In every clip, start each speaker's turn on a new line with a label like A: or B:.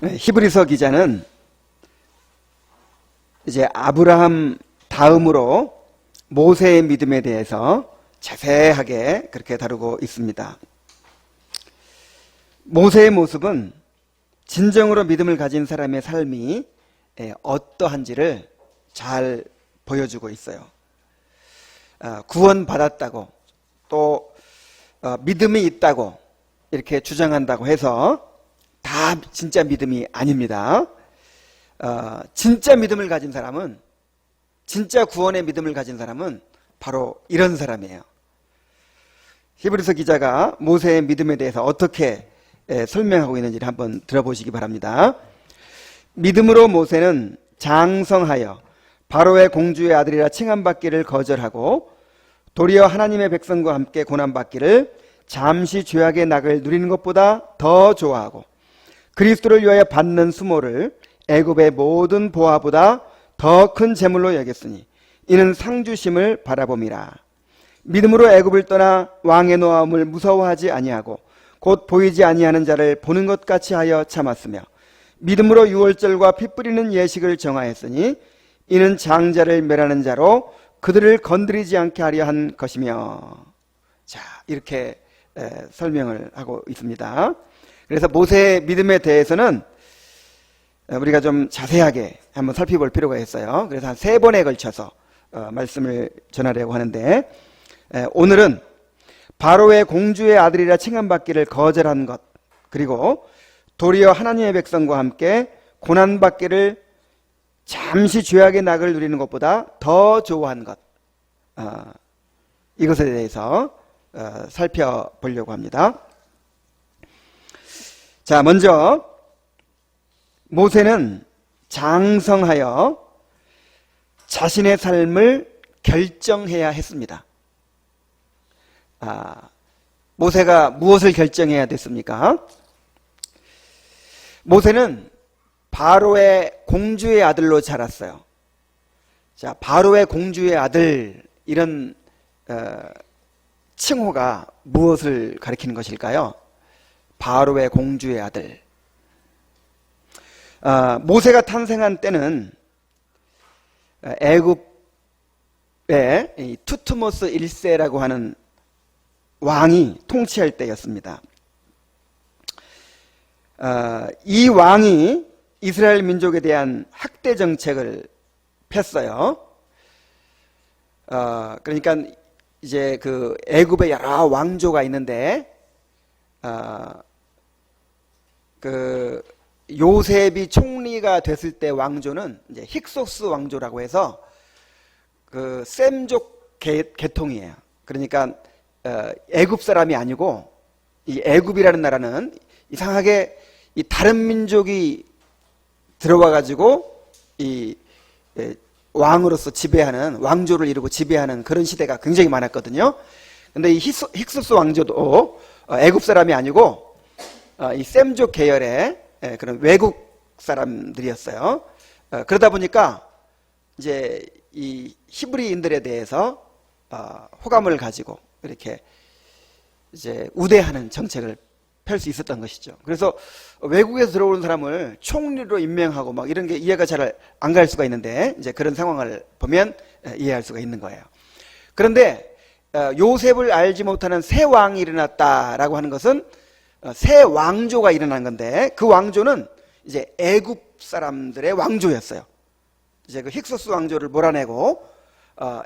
A: 히브리서 기자는 이제 아브라함 다음으로 모세의 믿음에 대해서 자세하게 그렇게 다루고 있습니다. 모세의 모습은 진정으로 믿음을 가진 사람의 삶이 어떠한지를 잘 보여주고 있어요. 구원받았다고 또 믿음이 있다고 이렇게 주장한다고 해서 다 진짜 믿음이 아닙니다. 진짜 믿음을 가진 사람은, 진짜 구원의 믿음을 가진 사람은 바로 이런 사람이에요. 히브리서 기자가 모세의 믿음에 대해서 어떻게 설명하고 있는지를 한번 들어보시기 바랍니다. 믿음으로 모세는 장성하여 바로의 공주의 아들이라 칭함받기를 거절하고 도리어 하나님의 백성과 함께 고난받기를 잠시 죄악의 낙을 누리는 것보다 더 좋아하고 그리스도를 위하여 받는 수모를 애굽의 모든 보화보다 더 큰 재물로 여겼으니 이는 상주심을 바라봄이라. 믿음으로 애굽을 떠나 왕의 노함을 무서워하지 아니하고 곧 보이지 아니하는 자를 보는 것 같이 하여 참았으며 믿음으로 유월절과 피 뿌리는 예식을 정하였으니 이는 장자를 멸하는 자로 그들을 건드리지 않게 하려 한 것이며. 자, 이렇게 설명을 하고 있습니다. 그래서 모세의 믿음에 대해서는 우리가 좀 자세하게 한번 살펴볼 필요가 있어요. 그래서 한 3번에 걸쳐서 말씀을 전하려고 하는데, 오늘은 바로의 공주의 아들이라 칭함받기를 거절한 것, 그리고 도리어 하나님의 백성과 함께 고난받기를 잠시 죄악의 낙을 누리는 것보다 더 좋아한 것, 이것에 대해서 살펴보려고 합니다. 자, 먼저 모세는 장성하여 자신의 삶을 결정해야 했습니다. 모세가 무엇을 결정해야 됐습니까? 모세는 바로의 공주의 아들로 자랐어요. 자, 바로의 공주의 아들, 이런 칭호가 무엇을 가리키는 것일까요? 바로의 공주의 아들. 모세가 탄생한 때는 애굽의 투트모스 1세라고 하는 왕이 통치할 때였습니다. 이 왕이 이스라엘 민족에 대한 학대 정책을 폈어요. 그러니까 이제 그 애굽에 여러 왕조가 있는데, 그 요셉이 총리가 됐을 때 왕조는 이제 힉소스 왕조라고 해서 그 셈족 계통이에요. 그러니까 애굽 사람이 아니고, 이 애굽이라는 나라는 이상하게 이 다른 민족이 들어와 가지고 이 왕으로서 지배하는, 왕조를 이루고 지배하는 그런 시대가 굉장히 많았거든요. 근데 이 힉소스 왕조도 애굽 사람이 아니고 이 셈족 계열의 그런 외국 사람들이었어요. 그러다 보니까 이제 이 히브리인들에 대해서 호감을 가지고 이렇게 이제 우대하는 정책을 펼 수 있었던 것이죠. 그래서 외국에서 들어오는 사람을 총리로 임명하고 막 이런 게 이해가 잘 안 갈 수가 있는데, 이제 그런 상황을 보면 이해할 수가 있는 거예요. 그런데 요셉을 알지 못하는 새 왕이 일어났다라고 하는 것은 새 왕조가 일어난 건데, 그 왕조는 이제 애굽 사람들의 왕조였어요. 이제 그 힉소스 왕조를 몰아내고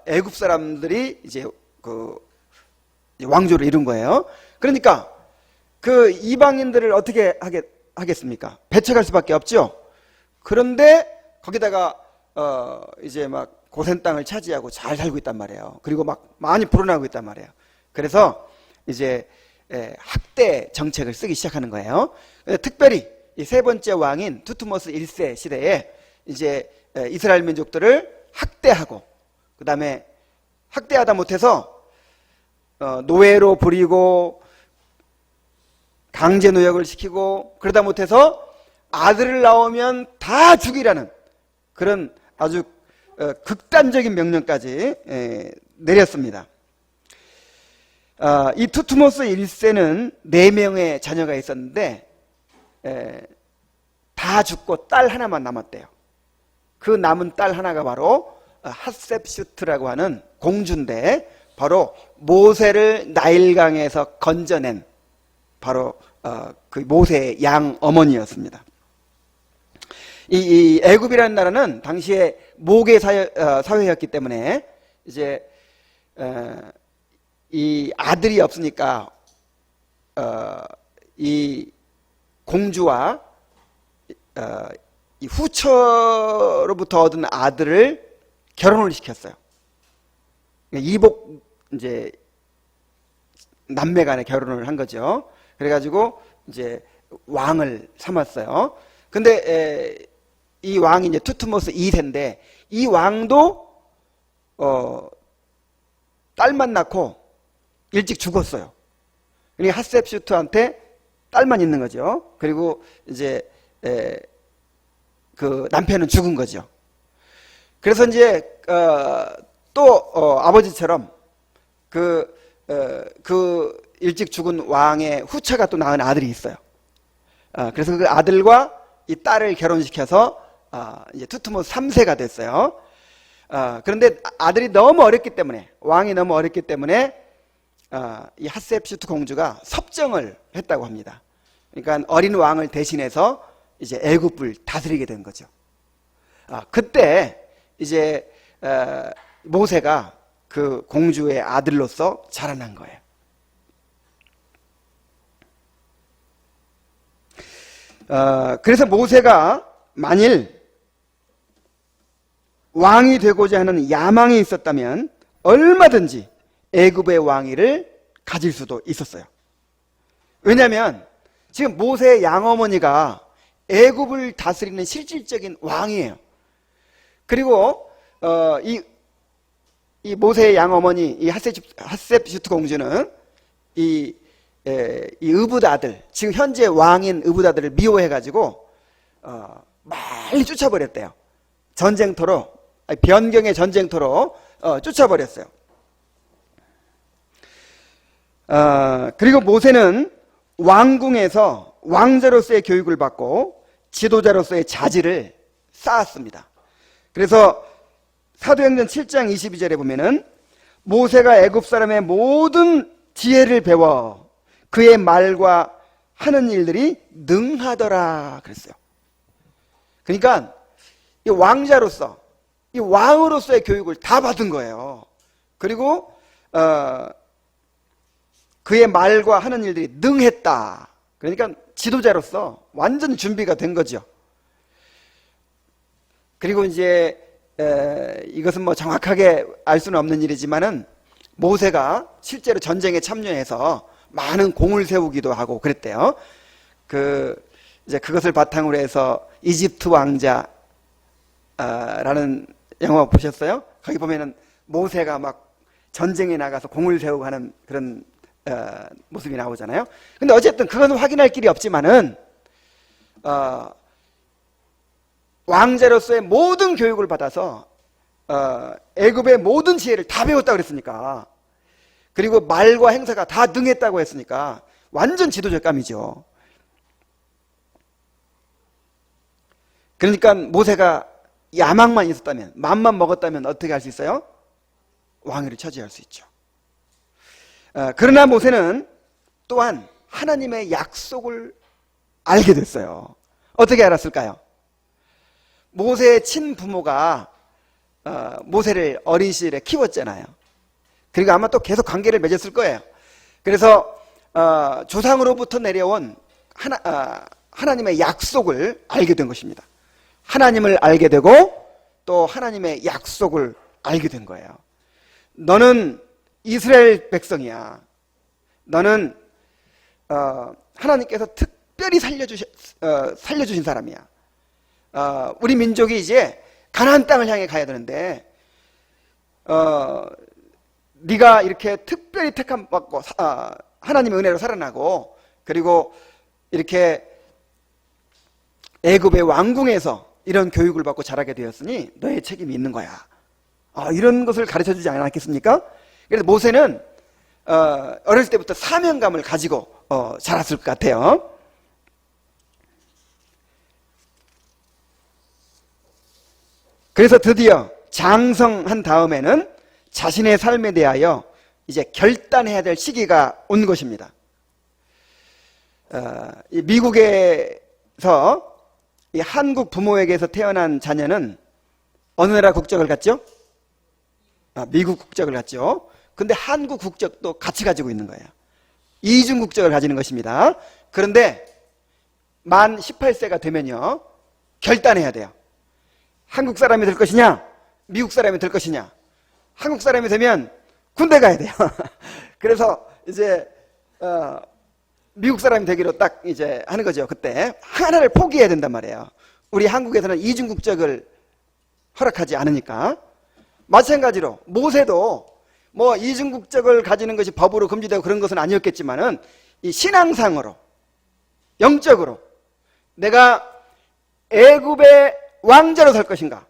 A: 애굽 사람들이 이제 그 왕조를 이룬 거예요. 그러니까 그 이방인들을 어떻게 하겠습니까? 배척할 수밖에 없죠. 그런데 거기다가 이제 막 고센 땅을 차지하고 잘 살고 있단 말이에요. 그리고 막 많이 불어나고 있단 말이에요. 그래서 이제 학대 정책을 쓰기 시작하는 거예요. 특별히 이 세 번째 왕인 투트모스 1세 시대에 이제 이스라엘 민족들을 학대하고, 그 다음에 학대하다 못해서 노예로 부리고 강제 노역을 시키고, 그러다 못해서 아들을 낳으면 다 죽이라는 그런 아주 극단적인 명령까지 내렸습니다. 이 투트모스 1세는 4명의 자녀가 있었는데 다 죽고 딸 하나만 남았대요. 그 남은 딸 하나가 바로 핫셉슈트라고 하는 공주인데, 바로 모세를 나일강에서 건져낸 바로 그 모세의 양 어머니였습니다. 이 애굽이라는 나라는 당시에 모계 사회였기 때문에 이제 이 아들이 없으니까 이 공주와 이 후처로부터 얻은 아들을 결혼을 시켰어요. 이복 이제 남매 간에 결혼을 한 거죠. 그래가지고 이제 왕을 삼았어요. 근데 이 왕이 이제 투트모스 2세인데, 이 왕도 딸만 낳고 일찍 죽었어요. 그러니까 핫셉슈트한테 딸만 있는 거죠. 그리고 이제 그 남편은 죽은 거죠. 그래서 이제 또 아버지처럼 그 일찍 죽은 왕의 후처가 또 낳은 아들이 있어요. 그래서 그 아들과 이 딸을 결혼시켜서 이제 투트모스 3세가 됐어요. 그런데 아들이 너무 어렸기 때문에, 왕이 너무 어렸기 때문에 이 핫셉슈트 공주가 섭정을 했다고 합니다. 그러니까 어린 왕을 대신해서 이제 애굽을 다스리게 된 거죠. 그때 이제 모세가 그 공주의 아들로서 자라난 거예요. 그래서 모세가 만일 왕이 되고자 하는 야망이 있었다면 얼마든지 애굽의 왕위를 가질 수도 있었어요. 왜냐하면 지금 모세의 양어머니가 애굽을 다스리는 실질적인 왕이에요. 그리고 이 모세의 양어머니 이 핫셉슈트 공주는 이 의붓 아들, 지금 현재 왕인 의붓 아들을 미워해가지고 빨리 쫓아버렸대요. 전쟁터로, 변경의 전쟁터로 쫓아버렸어요. 그리고 모세는 왕궁에서 왕자로서의 교육을 받고 지도자로서의 자질을 쌓았습니다. 그래서 사도행전 7장 22절에 보면은 모세가 애굽 사람의 모든 지혜를 배워 그의 말과 하는 일들이 능하더라 그랬어요. 그러니까 이 왕자로서, 이 왕으로서의 교육을 다 받은 거예요. 그리고 그의 말과 하는 일들이 능했다. 그러니까 지도자로서 완전 준비가 된 거죠. 그리고 이제 이것은 뭐 정확하게 알 수는 없는 일이지만은 모세가 실제로 전쟁에 참여해서 많은 공을 세우기도 하고 그랬대요. 이제 그것을 바탕으로 해서 이집트 왕자 라는 영화 보셨어요? 거기 보면은 모세가 막 전쟁에 나가서 공을 세우고 하는 그런 모습이 나오잖아요. 근데 어쨌든 그것은 확인할 길이 없지만은 왕자로서의 모든 교육을 받아서 애굽의 모든 지혜를 다 배웠다고 그랬으니까, 그리고 말과 행사가 다 능했다고 했으니까 완전 지도자감이죠. 그러니까 모세가 야망만 있었다면, 맘만 먹었다면 어떻게 할 수 있어요? 왕위를 차지할 수 있죠. 그러나 모세는 또한 하나님의 약속을 알게 됐어요. 어떻게 알았을까요? 모세의 친부모가 모세를 어린 시절에 키웠잖아요. 그리고 아마 또 계속 관계를 맺었을 거예요. 그래서 조상으로부터 내려온 하나님의 약속을 알게 된 것입니다. 하나님을 알게 되고 또 하나님의 약속을 알게 된 거예요. 너는 이스라엘 백성이야. 너는 하나님께서 특별히 살려주신 사람이야. 우리 민족이 이제 가나안 땅을 향해 가야 되는데 네가 이렇게 특별히 택함 받고 하나님의 은혜로 살아나고, 그리고 이렇게 애굽의 왕궁에서 이런 교육을 받고 자라게 되었으니 너의 책임이 있는 거야. 이런 것을 가르쳐주지 않았겠습니까? 그래서 모세는 어렸을 때부터 사명감을 가지고 자랐을 것 같아요. 그래서 드디어 장성한 다음에는 자신의 삶에 대하여 이제 결단해야 될 시기가 온 것입니다. 이 미국에서 이 한국 부모에게서 태어난 자녀는 어느 나라 국적을 갖죠? 미국 국적을 갖죠. 근데 한국 국적도 같이 가지고 있는 거예요. 이중 국적을 가지는 것입니다. 그런데 만 18세가 되면요, 결단해야 돼요. 한국 사람이 될 것이냐, 미국 사람이 될 것이냐. 한국 사람이 되면 군대 가야 돼요. 그래서 이제 미국 사람이 되기로 딱 이제 하는 거죠. 그때 하나를 포기해야 된단 말이에요. 우리 한국에서는 이중 국적을 허락하지 않으니까. 마찬가지로 모세도 뭐 이중 국적을 가지는 것이 법으로 금지되고 그런 것은 아니었겠지만은 이 신앙상으로, 영적으로 내가 애굽의 왕자로 살 것인가,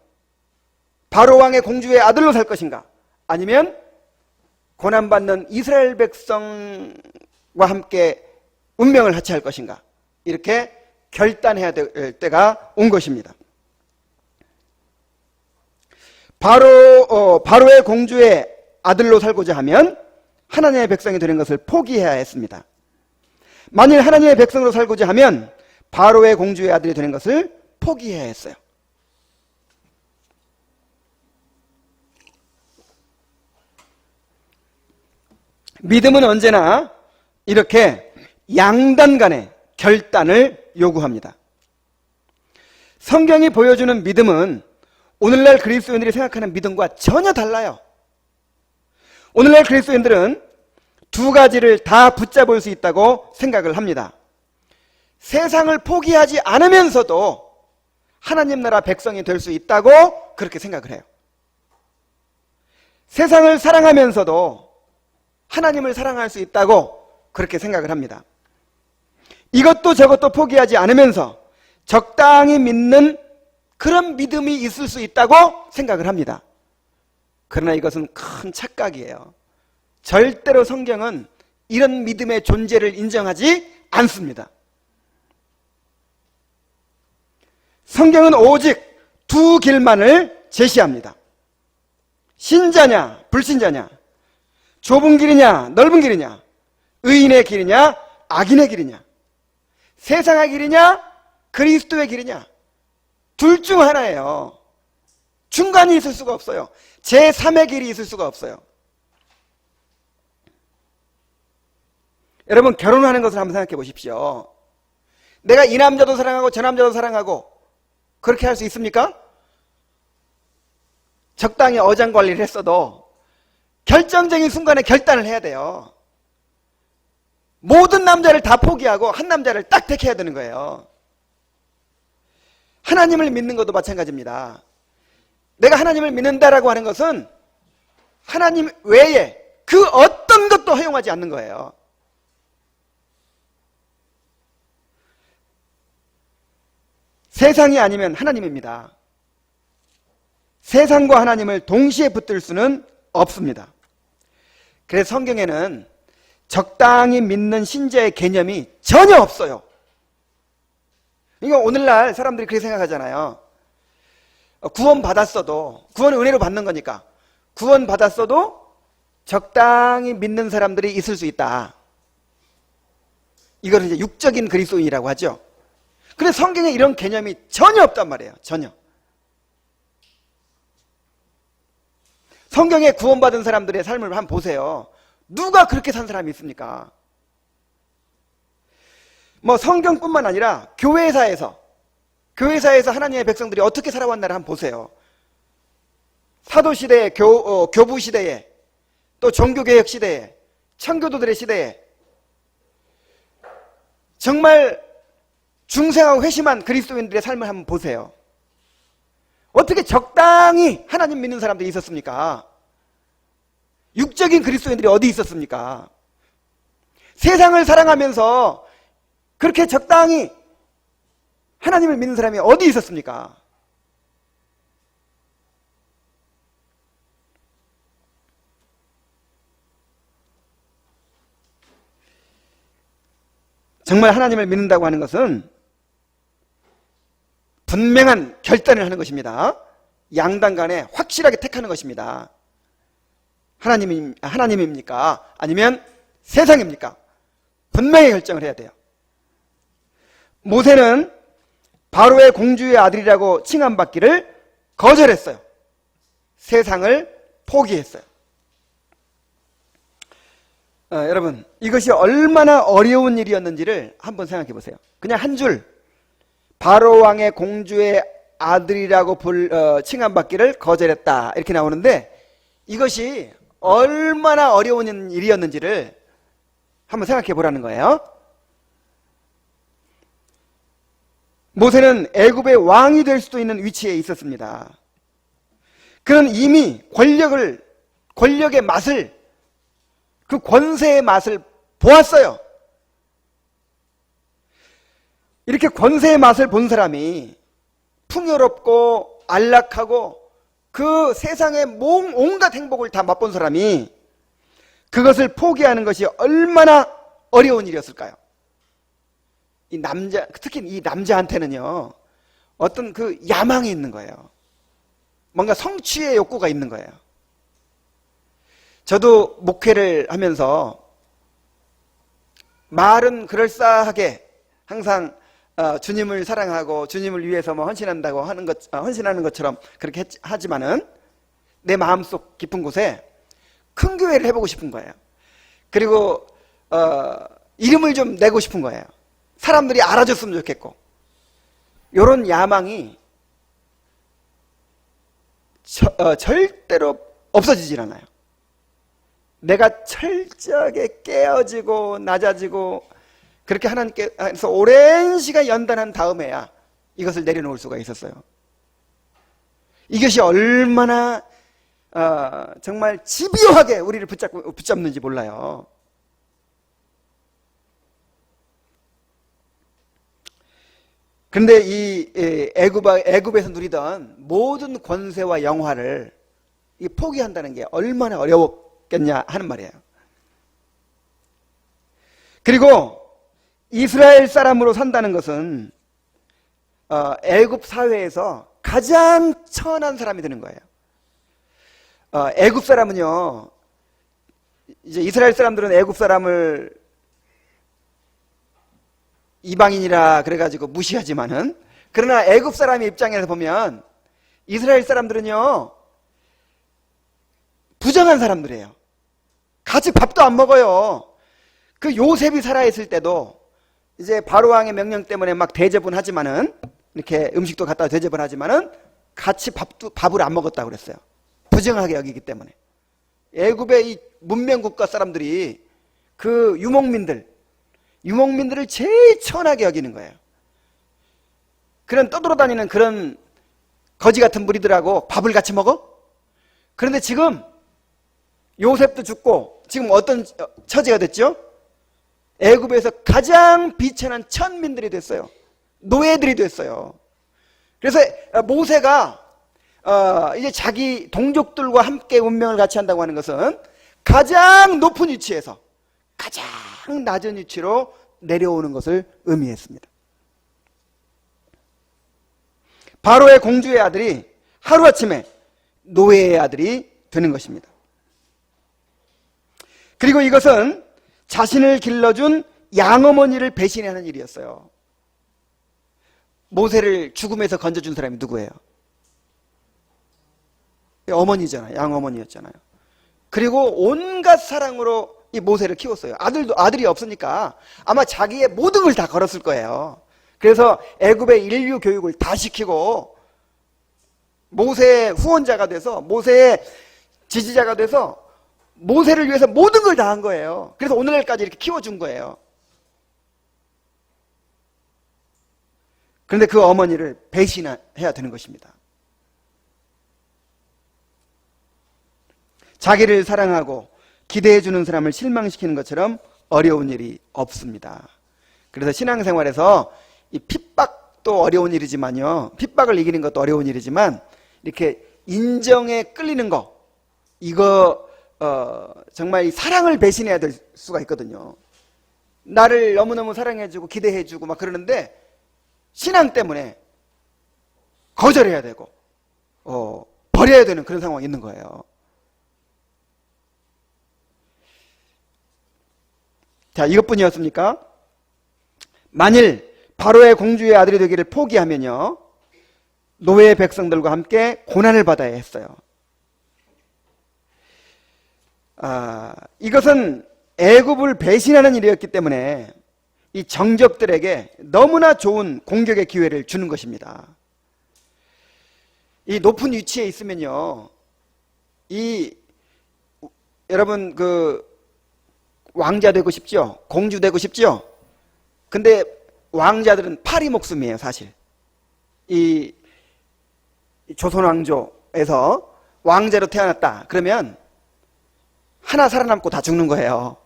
A: 바로 왕의 공주의 아들로 살 것인가, 아니면 고난받는 이스라엘 백성과 함께 운명을 합치할 것인가, 이렇게 결단해야 될 때가 온 것입니다. 바로의 공주의 아들로 살고자 하면 하나님의 백성이 되는 것을 포기해야 했습니다. 만일 하나님의 백성으로 살고자 하면 바로의 공주의 아들이 되는 것을 포기해야 했어요. 믿음은 언제나 이렇게 양단 간의 결단을 요구합니다. 성경이 보여주는 믿음은 오늘날 그리스도인들이 생각하는 믿음과 전혀 달라요. 오늘날 그리스도인들은 두 가지를 다 붙잡을 수 있다고 생각을 합니다. 세상을 포기하지 않으면서도 하나님 나라 백성이 될 수 있다고 그렇게 생각을 해요. 세상을 사랑하면서도 하나님을 사랑할 수 있다고 그렇게 생각을 합니다. 이것도 저것도 포기하지 않으면서 적당히 믿는 그런 믿음이 있을 수 있다고 생각을 합니다. 그러나 이것은 큰 착각이에요. 절대로 성경은 이런 믿음의 존재를 인정하지 않습니다. 성경은 오직 두 길만을 제시합니다. 신자냐 불신자냐, 좁은 길이냐 넓은 길이냐, 의인의 길이냐 악인의 길이냐, 세상의 길이냐 그리스도의 길이냐, 둘 중 하나예요. 중간이 있을 수가 없어요. 제3의 길이 있을 수가 없어요. 여러분, 결혼하는 것을 한번 생각해 보십시오. 내가 이 남자도 사랑하고 저 남자도 사랑하고 그렇게 할 수 있습니까? 적당히 어장관리를 했어도 결정적인 순간에 결단을 해야 돼요. 모든 남자를 다 포기하고 한 남자를 딱 택해야 되는 거예요. 하나님을 믿는 것도 마찬가지입니다. 내가 하나님을 믿는다라고 하는 것은 하나님 외에 그 어떤 것도 허용하지 않는 거예요. 세상이 아니면 하나님입니다. 세상과 하나님을 동시에 붙들 수는 없습니다. 그래서 성경에는 적당히 믿는 신자의 개념이 전혀 없어요. 이거 오늘날 사람들이 그렇게 생각하잖아요. 구원 받았어도, 구원은 은혜로 받는 거니까 구원 받았어도 적당히 믿는 사람들이 있을 수 있다. 이걸 이제 육적인 그리스도인이라고 하죠. 근데 성경에 이런 개념이 전혀 없단 말이에요. 전혀. 성경에 구원받은 사람들의 삶을 한번 보세요. 누가 그렇게 산 사람이 있습니까? 뭐 성경뿐만 아니라 교회사에서 하나님의 백성들이 어떻게 살아왔나를 한번 보세요. 사도시대에, 교부시대에, 또 종교개혁 시대에, 청교도들의 시대에 정말 중생하고 회심한 그리스도인들의 삶을 한번 보세요. 어떻게 적당히 하나님 믿는 사람들이 있었습니까? 육적인 그리스도인들이 어디 있었습니까? 세상을 사랑하면서 그렇게 적당히 하나님을 믿는 사람이 어디 있었습니까? 정말 하나님을 믿는다고 하는 것은 분명한 결단을 하는 것입니다. 양당 간에 확실하게 택하는 것입니다. 하나님입니까? 아니면 세상입니까? 분명히 결정을 해야 돼요. 모세는 바로의 공주의 아들이라고 칭함받기를 거절했어요. 세상을 포기했어요. 여러분, 이것이 얼마나 어려운 일이었는지를 한번 생각해 보세요. 그냥 한 줄, 바로 왕의 공주의 아들이라고 칭함받기를 거절했다, 이렇게 나오는데 이것이 얼마나 어려운 일이었는지를 한번 생각해 보라는 거예요. 모세는 애굽의 왕이 될 수도 있는 위치에 있었습니다. 그는 이미 권력의 맛을, 그 권세의 맛을 보았어요. 이렇게 권세의 맛을 본 사람이 풍요롭고 안락하고 그 세상의 온갖 행복을 다 맛본 사람이 그것을 포기하는 것이 얼마나 어려운 일이었을까요? 특히 이 남자한테는요, 어떤 그 야망이 있는 거예요. 뭔가 성취의 욕구가 있는 거예요. 저도 목회를 하면서 말은 그럴싸하게 항상 주님을 사랑하고 주님을 위해서 뭐 헌신한다고 헌신하는 것처럼 그렇게 하지만은 내 마음속 깊은 곳에 큰 교회를 해보고 싶은 거예요. 그리고 이름을 좀 내고 싶은 거예요. 사람들이 알아줬으면 좋겠고, 이런 야망이 절대로 없어지질 않아요. 내가 철저하게 깨어지고 낮아지고 그렇게 하나님께서 오랜 시간 연단한 다음에야 이것을 내려놓을 수가 있었어요. 이것이 얼마나 정말 집요하게 우리를 붙잡는지 몰라요. 그런데 이 애굽에서 누리던 모든 권세와 영화를 포기한다는 게 얼마나 어려웠겠냐 하는 말이에요. 그리고 이스라엘 사람으로 산다는 것은 애굽 사회에서 가장 천한 사람이 되는 거예요. 애굽 사람은요, 이제 이스라엘 사람들은 애굽 사람을 이방인이라 그래가지고 무시하지만은, 그러나 애굽 사람의 입장에서 보면 이스라엘 사람들은요 부정한 사람들이에요. 같이 밥도 안 먹어요. 그 요셉이 살아있을 때도 이제 바로 왕의 명령 때문에 막 대접은 하지만은, 이렇게 음식도 갖다 대접은 하지만은 같이 밥을 안 먹었다고 그랬어요. 부정하게 여기기 때문에. 애굽의 이 문명 국가 사람들이 그 유목민들을 제일 천하게 여기는 거예요. 그런 떠돌아다니는 그런 거지 같은 무리들하고 밥을 같이 먹어? 그런데 지금 요셉도 죽고 지금 어떤 처지가 됐죠? 애굽에서 가장 비천한 천민들이 됐어요. 노예들이 됐어요. 그래서 모세가 이제 자기 동족들과 함께 운명을 같이 한다고 하는 것은 가장 높은 위치에서 가장 낮은 위치로 내려오는 것을 의미했습니다. 바로의 공주의 아들이 하루아침에 노예의 아들이 되는 것입니다. 그리고 이것은 자신을 길러준 양어머니를 배신하는 일이었어요. 모세를 죽음에서 건져준 사람이 누구예요? 어머니잖아요. 양어머니였잖아요. 그리고 온갖 사랑으로 이 모세를 키웠어요. 아들이 없으니까 아마 자기의 모든 걸 다 걸었을 거예요. 그래서 애굽의 인류 교육을 다 시키고 모세의 후원자가 돼서, 모세의 지지자가 돼서 모세를 위해서 모든 걸 다 한 거예요. 그래서 오늘날까지 이렇게 키워준 거예요. 그런데 그 어머니를 배신해야 되는 것입니다. 자기를 사랑하고 기대해주는 사람을 실망시키는 것처럼 어려운 일이 없습니다. 그래서 신앙생활에서 이 핍박도 어려운 일이지만요, 핍박을 이기는 것도 어려운 일이지만, 이렇게 인정에 끌리는 거, 이거 정말 사랑을 배신해야 될 수가 있거든요. 나를 너무너무 사랑해주고 기대해주고 막 그러는데 신앙 때문에 거절해야 되고, 버려야 되는 그런 상황이 있는 거예요. 자, 이것뿐이었습니까? 만일 바로의 공주의 아들이 되기를 포기하면요, 노예의 백성들과 함께 고난을 받아야 했어요. 이것은 애굽을 배신하는 일이었기 때문에 이 정적들에게 너무나 좋은 공격의 기회를 주는 것입니다. 이 높은 위치에 있으면요, 여러분 왕자 되고 싶죠? 공주 되고 싶죠? 근데 왕자들은 파리 목숨이에요, 사실. 이 조선 왕조에서 왕자로 태어났다 그러면 하나 살아남고 다 죽는 거예요.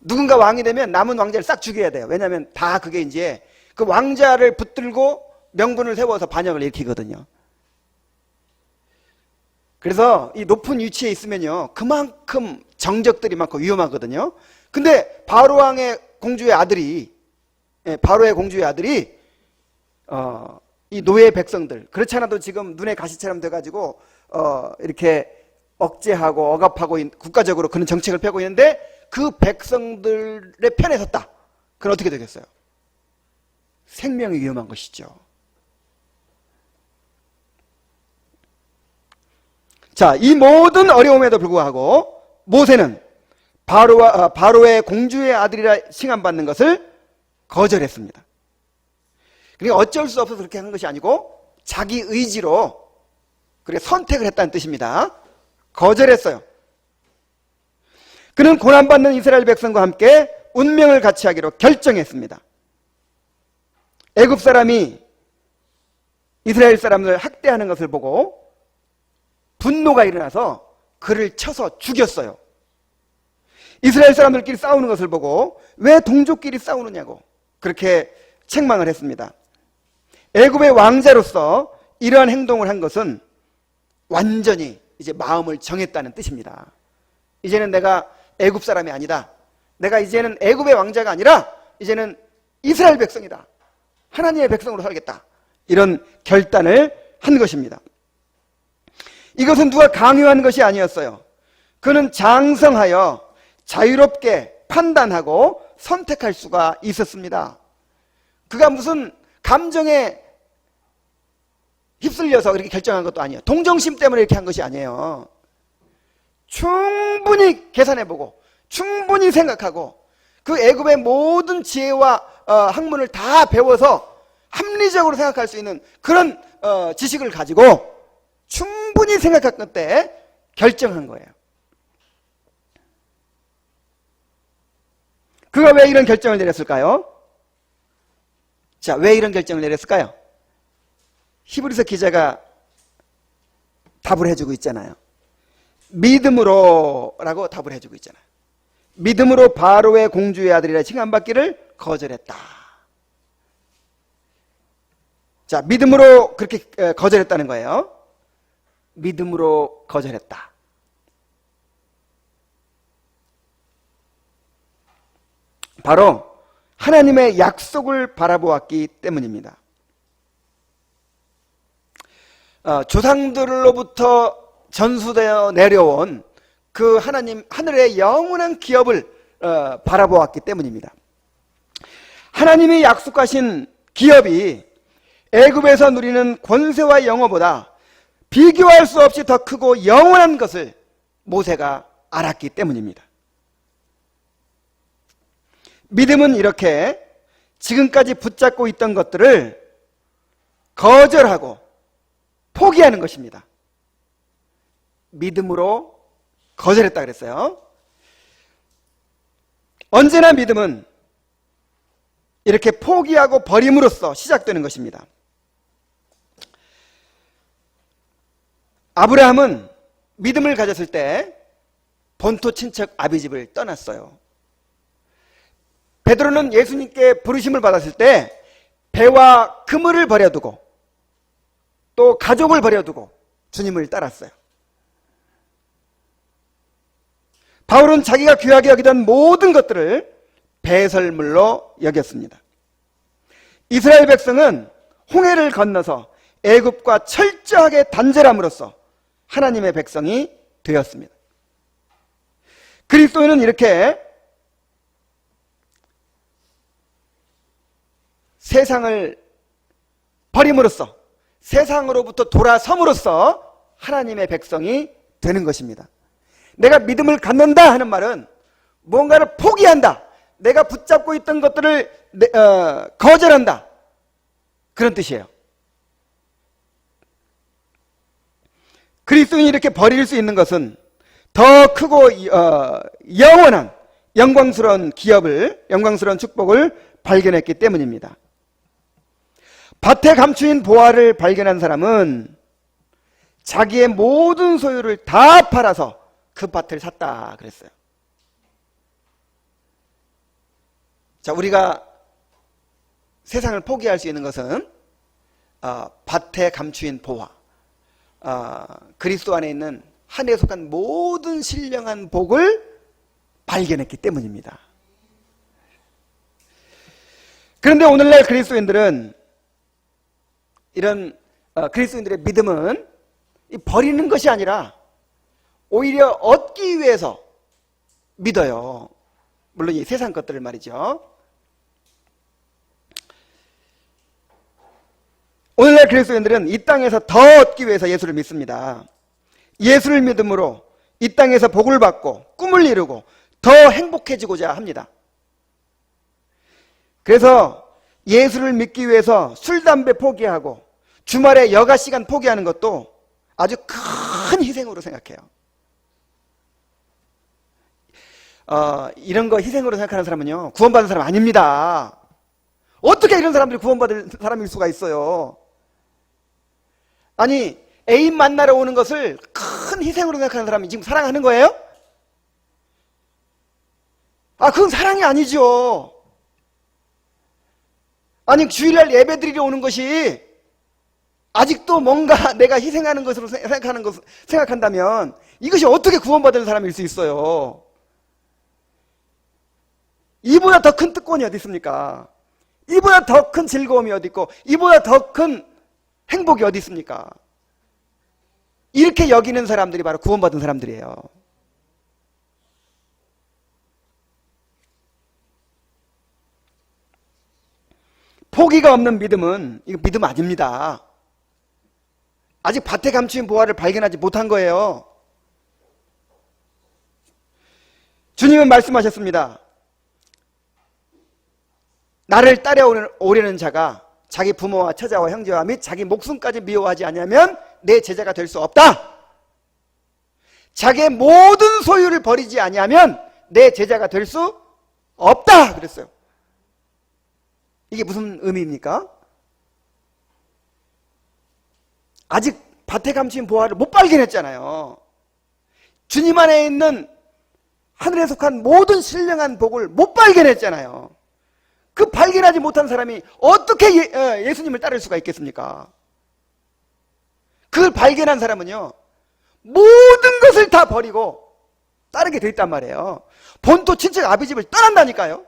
A: 누군가 왕이 되면 남은 왕자를 싹 죽여야 돼요. 왜냐하면 다 그게 이제 그 왕자를 붙들고 명분을 세워서 반역을 일으키거든요. 그래서 이 높은 위치에 있으면요, 그만큼 정적들이 많고 위험하거든요. 근데 바로의 공주의 아들이 이 노예 백성들, 그렇지 않아도 지금 눈에 가시처럼 돼가지고 이렇게 억제하고 억압하고 국가적으로 그런 정책을 펴고 있는데 그 백성들의 편에 섰다. 그럼 어떻게 되겠어요? 생명이 위험한 것이죠. 자, 이 모든 어려움에도 불구하고 모세는 바로의 공주의 아들이라 칭함받는 것을 거절했습니다. 그러니까 어쩔 수 없어서 그렇게 한 것이 아니고 자기 의지로 그렇게 선택을 했다는 뜻입니다. 거절했어요. 그는 고난받는 이스라엘 백성과 함께 운명을 같이 하기로 결정했습니다. 애굽 사람이 이스라엘 사람을 학대하는 것을 보고 분노가 일어나서 그를 쳐서 죽였어요. 이스라엘 사람들끼리 싸우는 것을 보고 왜 동족끼리 싸우느냐고 그렇게 책망을 했습니다. 애굽의 왕자로서 이러한 행동을 한 것은 완전히 이제 마음을 정했다는 뜻입니다. 이제는 내가 애굽 사람이 아니다. 내가 이제는 애굽의 왕자가 아니라 이제는 이스라엘 백성이다. 하나님의 백성으로 살겠다. 이런 결단을 한 것입니다. 이것은 누가 강요한 것이 아니었어요. 그는 장성하여 자유롭게 판단하고 선택할 수가 있었습니다. 그가 무슨 감정에 휩쓸려서 그렇게 결정한 것도 아니에요. 동정심 때문에 이렇게 한 것이 아니에요. 충분히 계산해보고 충분히 생각하고 그 애굽의 모든 지혜와 학문을 다 배워서 합리적으로 생각할 수 있는 그런 지식을 가지고 충분히 생각할 때 결정한 거예요. 그가 왜 이런 결정을 내렸을까요? 자, 왜 이런 결정을 내렸을까요? 히브리서 기자가 답을 해주고 있잖아요. 믿음으로 라고 답을 해주고 있잖아요. 믿음으로 바로의 공주의 아들이라 칭함받기를 거절했다. 자, 믿음으로 그렇게 거절했다는 거예요. 믿음으로 거절했다. 바로 하나님의 약속을 바라보았기 때문입니다. 조상들로부터 전수되어 내려온 그 하늘의 영원한 기업을 바라보았기 때문입니다. 하나님이 약속하신 기업이 애굽에서 누리는 권세와 영어보다 비교할 수 없이 더 크고 영원한 것을 모세가 알았기 때문입니다. 믿음은 이렇게 지금까지 붙잡고 있던 것들을 거절하고 포기하는 것입니다. 믿음으로 거절했다 그랬어요. 언제나 믿음은 이렇게 포기하고 버림으로써 시작되는 것입니다. 아브라함은 믿음을 가졌을 때 본토 친척 아비집을 떠났어요. 베드로는 예수님께 부르심을 받았을 때 배와 그물을 버려두고 또 가족을 버려두고 주님을 따랐어요. 바울은 자기가 귀하게 여기던 모든 것들을 배설물로 여겼습니다. 이스라엘 백성은 홍해를 건너서 애굽과 철저하게 단절함으로써 하나님의 백성이 되었습니다. 그리스도인은 이렇게 세상을 버림으로써, 세상으로부터 돌아섬으로써 하나님의 백성이 되는 것입니다. 내가 믿음을 갖는다 하는 말은 뭔가를 포기한다, 내가 붙잡고 있던 것들을 거절한다, 그런 뜻이에요. 그리스도인이 이렇게 버릴 수 있는 것은 더 크고 영원한 영광스러운 기업을, 영광스러운 축복을 발견했기 때문입니다. 밭에 감추인 보화를 발견한 사람은 자기의 모든 소유를 다 팔아서 그 밭을 샀다 그랬어요. 자, 우리가 세상을 포기할 수 있는 것은 밭에 감추인 보화, 그리스도 안에 있는 하늘에 속한 모든 신령한 복을 발견했기 때문입니다. 그런데 오늘날 그리스도인들은, 이런 그리스도인들의 믿음은 버리는 것이 아니라 오히려 얻기 위해서 믿어요. 물론 이 세상 것들을 말이죠. 오늘날 그리스도인들은 이 땅에서 더 얻기 위해서 예수를 믿습니다. 예수를 믿음으로 이 땅에서 복을 받고 꿈을 이루고 더 행복해지고자 합니다. 그래서 예수를 믿기 위해서 술, 담배 포기하고 주말에 여가 시간 포기하는 것도 아주 큰 희생으로 생각해요. 이런 거 희생으로 생각하는 사람은요, 구원받은 사람 아닙니다. 어떻게 이런 사람들이 구원받을 사람일 수가 있어요? 아니, 애인 만나러 오는 것을 큰 희생으로 생각하는 사람이 지금 사랑하는 거예요? 그건 사랑이 아니죠. 아니, 주일날 예배드리러 오는 것이 아직도 뭔가 내가 희생하는 것으로 생각한다면 이것이 어떻게 구원받은 사람일 수 있어요? 이보다 더 큰 특권이 어디 있습니까? 이보다 더 큰 즐거움이 어디 있고, 이보다 더 큰 행복이 어디 있습니까? 이렇게 여기는 사람들이 바로 구원받은 사람들이에요. 포기가 없는 믿음은 이거 믿음 아닙니다. 아직 밭에 감추인 보화를 발견하지 못한 거예요. 주님은 말씀하셨습니다. 나를 따라오려는 자가 자기 부모와 처자와 형제와 및 자기 목숨까지 미워하지 않으면 내 제자가 될 수 없다. 자기의 모든 소유를 버리지 아니하면 내 제자가 될 수 없다 그랬어요. 이게 무슨 의미입니까? 아직 밭에 감춘 보화를 못 발견했잖아요. 주님 안에 있는 하늘에 속한 모든 신령한 복을 못 발견했잖아요. 그 발견하지 못한 사람이 어떻게 예수님을 따를 수가 있겠습니까? 그걸 발견한 사람은요, 모든 것을 다 버리고 따르게 돼 있단 말이에요. 본토 친척 아비집을 떠난다니까요.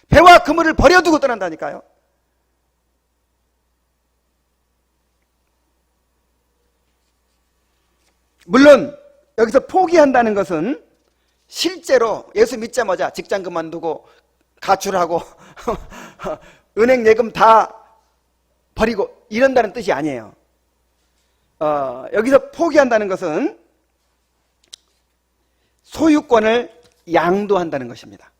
A: 배와 그물을 버려두고 떠난다니까요. 물론 여기서 포기한다는 것은 실제로 예수 믿자마자 직장 그만두고 가출하고 은행 예금 다 버리고 이런다는 뜻이 아니에요. 여기서 포기한다는 것은 소유권을 양도한다는 것입니다.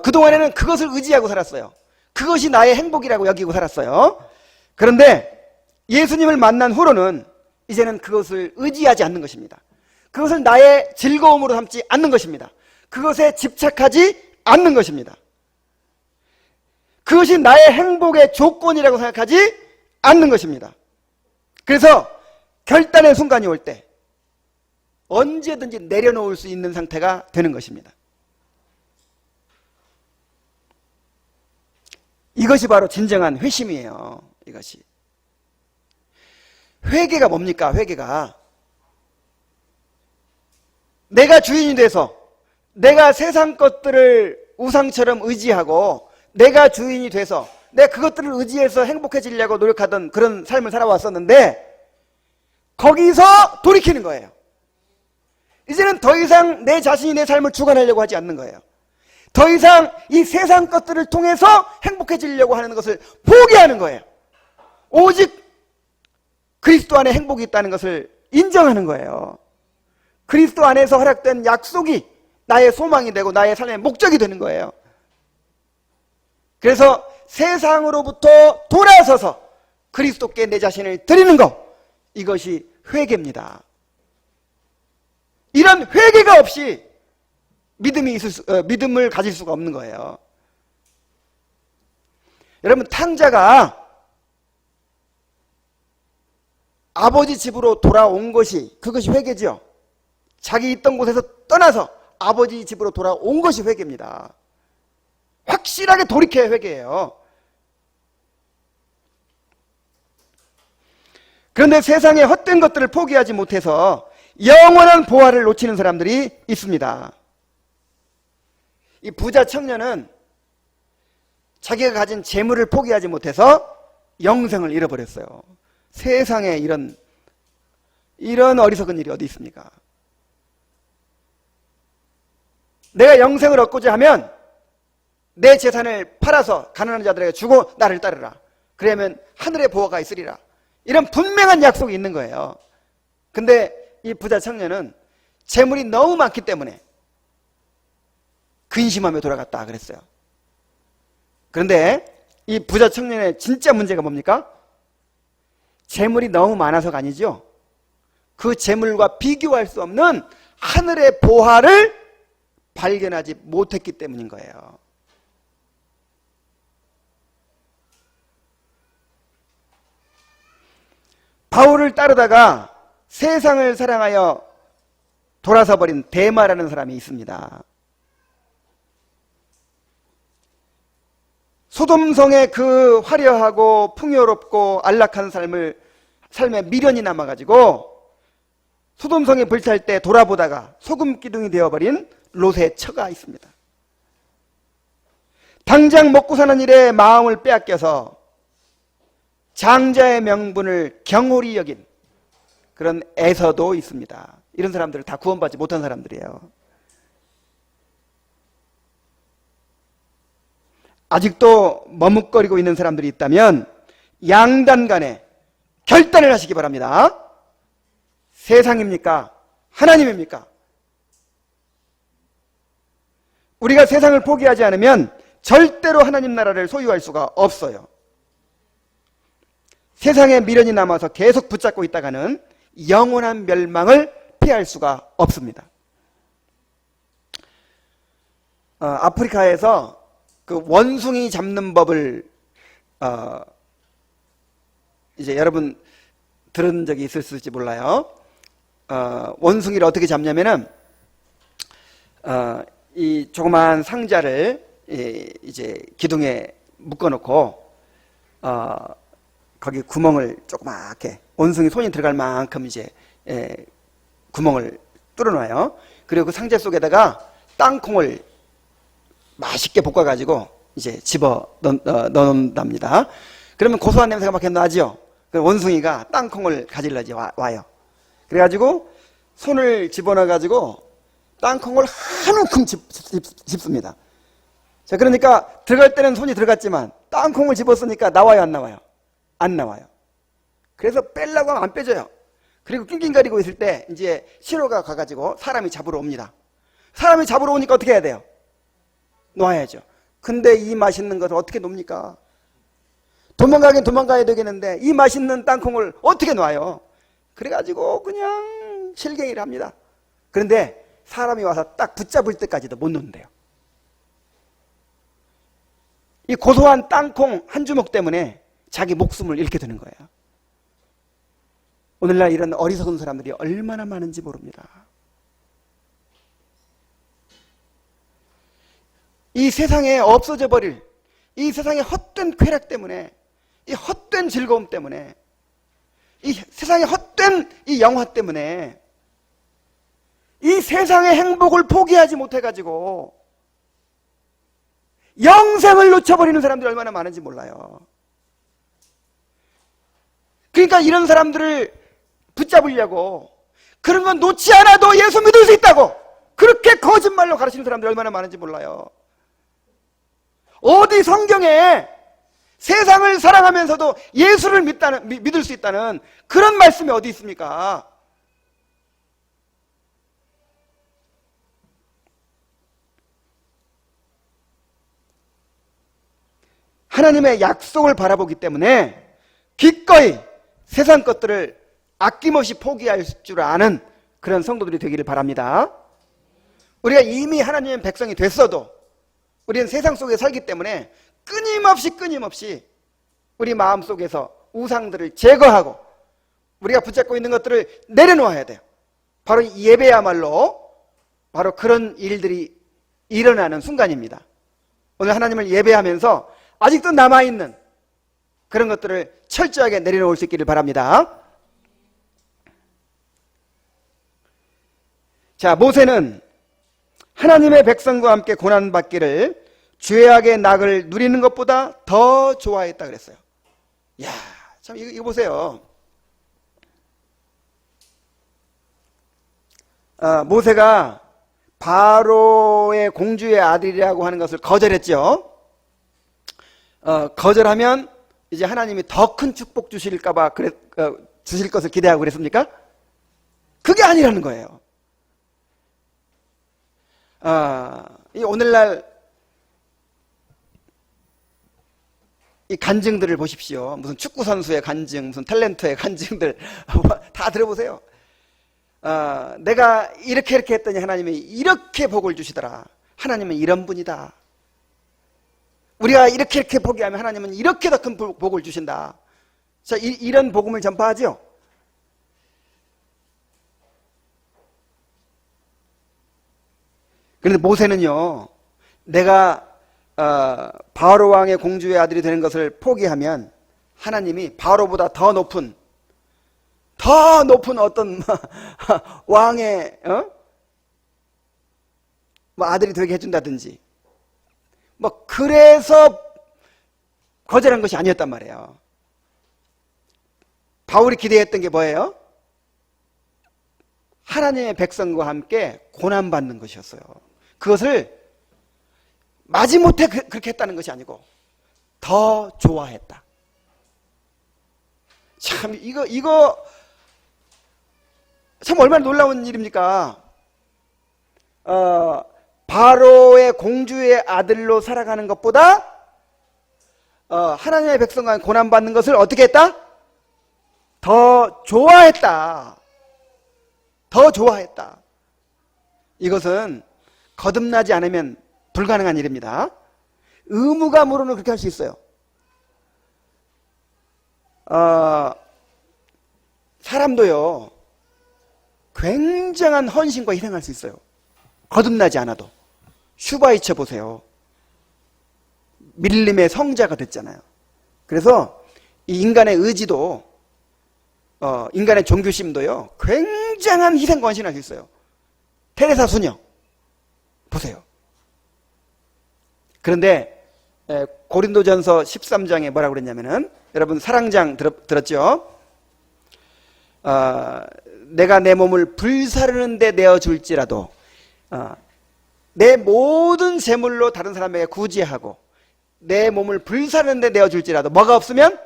A: 그동안에는 그것을 의지하고 살았어요. 그것이 나의 행복이라고 여기고 살았어요. 그런데 예수님을 만난 후로는 이제는 그것을 의지하지 않는 것입니다. 그것을 나의 즐거움으로 삼지 않는 것입니다. 그것에 집착하지 않는 것입니다. 그것이 나의 행복의 조건이라고 생각하지 않는 것입니다. 그래서 결단의 순간이 올 때 언제든지 내려놓을 수 있는 상태가 되는 것입니다. 이것이 바로 진정한 회심이에요. 이것이. 회개가 뭡니까? 회개가 내가 주인이 돼서 내가 세상 것들을 우상처럼 의지하고 내가 주인이 돼서 내 그것들을 의지해서 행복해지려고 노력하던 그런 삶을 살아왔었는데 거기서 돌이키는 거예요. 이제는 더 이상 내 자신이 내 삶을 주관하려고 하지 않는 거예요. 더 이상 이 세상 것들을 통해서 행복해지려고 하는 것을 포기하는 거예요. 오직 그리스도 안에 행복이 있다는 것을 인정하는 거예요. 그리스도 안에서 허락된 약속이 나의 소망이 되고 나의 삶의 목적이 되는 거예요. 그래서 세상으로부터 돌아서서 그리스도께 내 자신을 드리는 것, 이것이 회개입니다. 이런 회개가 없이 믿음을 가질 수가 없는 거예요. 여러분, 탕자가 아버지 집으로 돌아온 것이, 그것이 회개죠. 자기 있던 곳에서 떠나서 아버지 집으로 돌아온 것이 회개입니다. 확실하게 돌이켜야 회개예요. 그런데 세상의 헛된 것들을 포기하지 못해서 영원한 보화를 놓치는 사람들이 있습니다. 이 부자 청년은 자기가 가진 재물을 포기하지 못해서 영생을 잃어버렸어요. 세상에 이런 어리석은 일이 어디 있습니까? 내가 영생을 얻고자 하면 내 재산을 팔아서 가난한 자들에게 주고 나를 따르라. 그러면 하늘의 보화가 있으리라. 이런 분명한 약속이 있는 거예요. 근데 이 부자 청년은 재물이 너무 많기 때문에 근심하며 돌아갔다 그랬어요. 그런데 이 부자 청년의 진짜 문제가 뭡니까? 재물이 너무 많아서가 아니죠. 그 재물과 비교할 수 없는 하늘의 보화를 발견하지 못했기 때문인 거예요. 바울을 따르다가 세상을 사랑하여 돌아서 버린 데마라는 사람이 있습니다. 소돔성의 그 화려하고 풍요롭고 안락한 삶에 미련이 남아가지고 소돔성이 불탈 때 돌아보다가 소금 기둥이 되어버린 롯의 처가 있습니다. 당장 먹고 사는 일에 마음을 빼앗겨서 장자의 명분을 경홀히 여긴 그런 에서도 있습니다. 이런 사람들을 다 구원받지 못한 사람들이에요. 아직도 머뭇거리고 있는 사람들이 있다면 양단 간에 결단을 하시기 바랍니다. 세상입니까? 하나님입니까? 우리가 세상을 포기하지 않으면 절대로 하나님 나라를 소유할 수가 없어요. 세상에 미련이 남아서 계속 붙잡고 있다가는 영원한 멸망을 피할 수가 없습니다. 아프리카에서 그 원숭이 잡는 법을 이제 여러분 들은 적이 있을지 몰라요. 원숭이를 어떻게 잡냐면은 이 조그만 상자를 이제 기둥에 묶어놓고 거기 구멍을 조그맣게 원숭이 손이 들어갈 만큼 이제 구멍을 뚫어놔요. 그리고 그 상자 속에다가 땅콩을 맛있게 볶아가지고 이제 집어 넣는답니다. 그러면 고소한 냄새가 막 나죠. 그럼 원숭이가 땅콩을 가지려지 와요. 그래가지고 손을 집어넣어가지고 땅콩을 한 움큼 집습니다. 자, 그러니까 들어갈 때는 손이 들어갔지만 땅콩을 집었으니까 나와요, 안 나와요? 안 나와요. 그래서 빼려고 하면 안 빼져요. 그리고 낑낑거리고 있을 때 이제 신호가 가가지고 사람이 잡으러 옵니다. 사람이 잡으러 오니까 어떻게 해야 돼요? 놔야죠. 근데 이 맛있는 것을 어떻게 놉니까? 도망가긴 도망가야 되겠는데 이 맛있는 땅콩을 어떻게 놔요? 그래가지고 그냥 실갱이를 합니다. 그런데 사람이 와서 딱 붙잡을 때까지도 못 놓는데요. 이 고소한 땅콩 한 주먹 때문에 자기 목숨을 잃게 되는 거예요. 오늘날 이런 어리석은 사람들이 얼마나 많은지 모릅니다. 이 세상에 없어져 버릴 이 세상의 헛된 쾌락 때문에, 이 헛된 즐거움 때문에, 이 세상의 헛된 이 영화 때문에 이 세상의 행복을 포기하지 못해가지고 영생을 놓쳐버리는 사람들이 얼마나 많은지 몰라요. 그러니까 이런 사람들을 붙잡으려고 그런 건 놓지 않아도 예수 믿을 수 있다고 그렇게 거짓말로 가르치는 사람들이 얼마나 많은지 몰라요. 어디 성경에 세상을 사랑하면서도 예수를 믿을 수 있다는 그런 말씀이 어디 있습니까? 하나님의 약속을 바라보기 때문에 기꺼이 세상 것들을 아낌없이 포기할 줄 아는 그런 성도들이 되기를 바랍니다. 우리가 이미 하나님의 백성이 됐어도 우리는 세상 속에 살기 때문에 끊임없이 우리 마음속에서 우상들을 제거하고 우리가 붙잡고 있는 것들을 내려놓아야 돼요. 바로 이 예배야말로 바로 그런 일들이 일어나는 순간입니다. 오늘 하나님을 예배하면서 아직도 남아있는 그런 것들을 철저하게 내려놓을 수 있기를 바랍니다. 자, 모세는 하나님의 백성과 함께 고난받기를 죄악의 낙을 누리는 것보다 더 좋아했다 그랬어요. 이야, 참 이거 보세요. 모세가 바로의 공주의 아들이라고 하는 것을 거절했죠. 거절하면 이제 하나님이 더 큰 축복 주실까봐 주실 것을 기대하고 그랬습니까? 그게 아니라는 거예요. 오늘날 이 간증들을 보십시오. 무슨 축구 선수의 간증, 무슨 탤런트의 간증들 다 들어보세요. 내가 이렇게 했더니 하나님이 이렇게 복을 주시더라. 하나님은 이런 분이다. 우리가 이렇게 포기하면 하나님은 이렇게 더 큰 복을 주신다. 자, 이런 복음을 전파하죠. 그런데 모세는요, 내가 바로 왕의 공주의 아들이 되는 것을 포기하면 하나님이 바로보다 더 높은 어떤 왕의 뭐 아들이 되게 해준다든지 뭐 그래서 거절한 것이 아니었단 말이에요. 바울이 기대했던 게 뭐예요? 하나님의 백성과 함께 고난받는 것이었어요. 그것을 마지못해 그렇게 했다는 것이 아니고 더 좋아했다. 참 이거 참 얼마나 놀라운 일입니까? 바로의 공주의 아들로 살아가는 것보다 하나님의 백성과 고난받는 것을 어떻게 했다? 더 좋아했다. 더 좋아했다. 이것은 거듭나지 않으면 불가능한 일입니다. 의무감으로는 그렇게 할 수 있어요. 사람도요, 굉장한 헌신과 희생할 수 있어요. 거듭나지 않아도. 슈바이처 보세요. 밀림의 성자가 됐잖아요. 그래서 이 인간의 의지도 인간의 종교심도요, 굉장한 희생과 헌신할 수 있어요. 테레사 수녀 보세요. 그런데 고린도전서 13장에 뭐라고 그랬냐면은, 여러분 사랑장 들었죠? 내가 내 몸을 불사르는 데 내어줄지라도 내 모든 재물로 다른 사람에게 구제하고 내 몸을 불사르는 데 내어줄지라도 뭐가 없으면?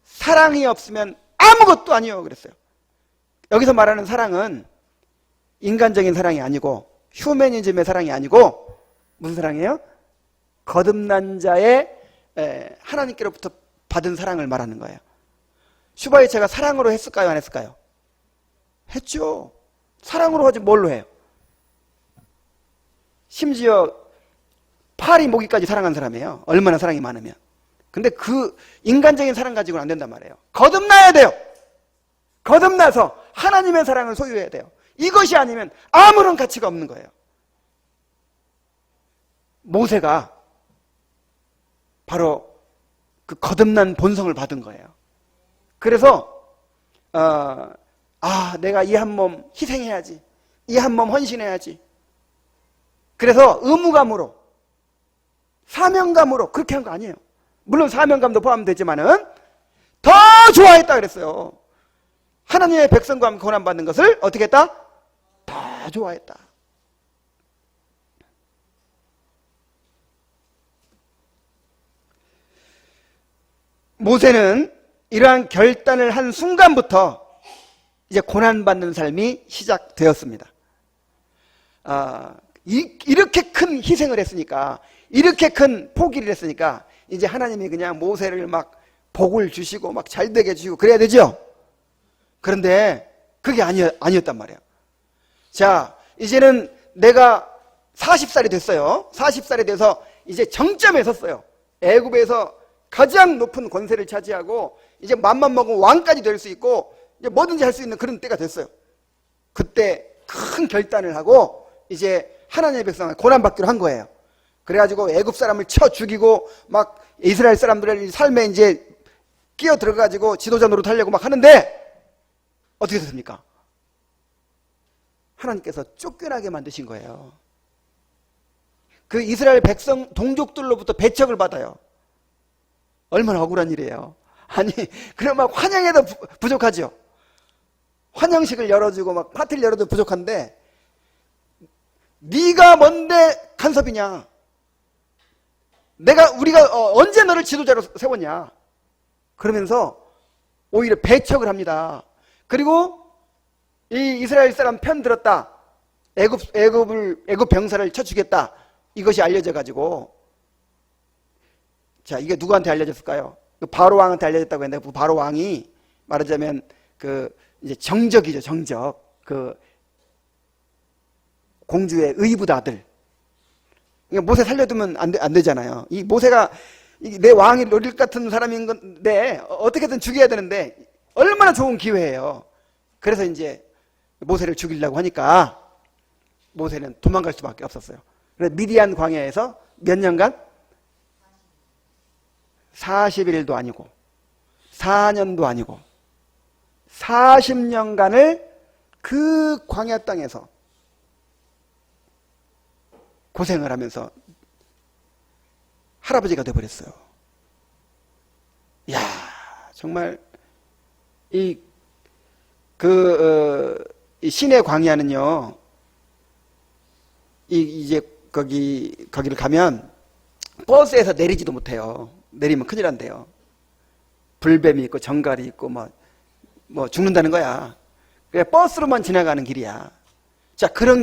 A: 사랑이 없으면 아무것도 아니요 그랬어요. 여기서 말하는 사랑은 인간적인 사랑이 아니고 휴머니즘의 사랑이 아니고 무슨 사랑이에요? 거듭난 자의 하나님께로부터 받은 사랑을 말하는 거예요. 슈바이처가 사랑으로 했을까요? 안 했을까요? 했죠. 사랑으로 하지 뭘로 해요? 심지어 파리 모기까지 사랑한 사람이에요. 얼마나 사랑이 많으면. 근데 그 인간적인 사랑 가지고는 안 된단 말이에요. 거듭나야 돼요. 거듭나서 하나님의 사랑을 소유해야 돼요. 이것이 아니면 아무런 가치가 없는 거예요. 모세가 바로 그 거듭난 본성을 받은 거예요. 그래서 내가 이 한 몸 희생해야지, 이 한 몸 헌신해야지. 그래서 의무감으로 사명감으로 그렇게 한 거 아니에요. 물론 사명감도 포함되지만은 더 좋아했다 그랬어요. 하나님의 백성과 함께 고난받는 것을 어떻게 했다? 더 좋아했다. 모세는 이러한 결단을 한 순간부터 이제 고난받는 삶이 시작되었습니다. 이렇게 큰 희생을 했으니까, 이렇게 큰 포기를 했으니까 이제 하나님이 그냥 모세를 막 복을 주시고 막 잘되게 해주시고 그래야 되죠. 그런데 그게 아니었단 말이에요. 자, 이제는 내가 40살이 됐어요. 40살이 돼서 이제 정점에 섰어요. 애굽에서 가장 높은 권세를 차지하고 이제 맘만 먹으면 왕까지 될 수 있고 이제 뭐든지 할 수 있는 그런 때가 됐어요. 그때 큰 결단을 하고 이제 하나님의 백성을 고난받기로 한 거예요. 그래가지고 애굽 사람을 쳐 죽이고 막 이스라엘 사람들의 삶에 이제 끼어 들어가지고 지도자 노릇하려고 막 하는데 어떻게 됐습니까? 하나님께서 쫓겨나게 만드신 거예요. 그 이스라엘 백성 동족들로부터 배척을 받아요. 얼마나 억울한 일이에요. 아니, 그럼 막 환영해도 부족하죠. 환영식을 열어주고 막 파티를 열어도 부족한데 네가 뭔데 간섭이냐? 우리가 언제 너를 지도자로 세웠냐? 그러면서 오히려 배척을 합니다. 그리고 이 이스라엘 사람 편 들었다. 애굽 병사를 쳐 죽였다. 이것이 알려져 가지고 자, 이게 누구한테 알려졌을까요? 그 바로 왕한테 알려졌다고 했는데 그 바로 왕이 말하자면 그 이제 정적이죠, 정적. 그 공주의 의붓 아들. 그러니까 모세 살려두면 안 되잖아요. 이 모세가 내 왕이 노릴 같은 사람인 건데 어떻게든 죽여야 되는데 얼마나 좋은 기회예요. 그래서 이제 모세를 죽이려고 하니까 모세는 도망갈 수밖에 없었어요. 그래서 미디안 광야에서 몇 년간? 40일도 아니고 4년도 아니고 40년간을 그 광야 땅에서 고생을 하면서 할아버지가 되어버렸어요. 이야, 정말 이 신의 광야는요, 이제 거기를 가면 버스에서 내리지도 못해요. 내리면 큰일 난대요. 불뱀이 있고 정갈이 있고 뭐 죽는다는 거야. 그래 버스로만 지나가는 길이야. 자, 그런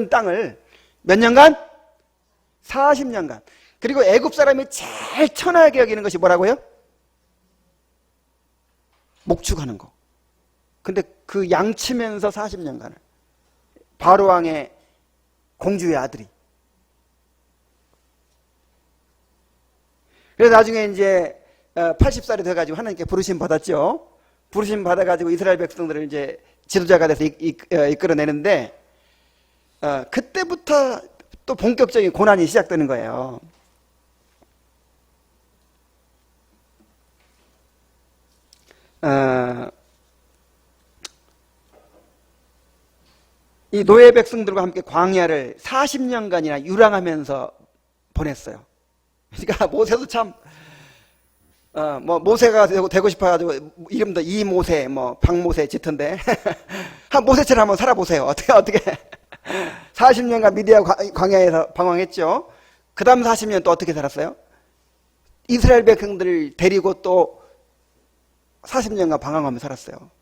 A: 땅을 몇 년간? 40년간. 그리고 애굽 사람이 제일 천하게 여기는 것이 뭐라고요? 목축하는 거. 근데 그 양치면서 40년간을 바로 왕의 공주의 아들이. 그래서 나중에 이제 80살이 돼가지고 하나님께 부르심 받았죠. 부르심 받아가지고 이스라엘 백성들을 이제 지도자가 돼서 이끌어내는데 그때부터 또 본격적인 고난이 시작되는 거예요. 이 노예 백성들과 함께 광야를 40년간이나 유랑하면서 보냈어요. 그러니까 모세도 참 모세가 되고 싶어가지고 이름도 이모세, 박모세 짙은데 한 모세처럼 한번 살아보세요. 어떻게 40년간 미디안 광야에서 방황했죠. 그 다음 40년 또 어떻게 살았어요? 이스라엘 백성들을 데리고 또 40년간 방황하며 살았어요.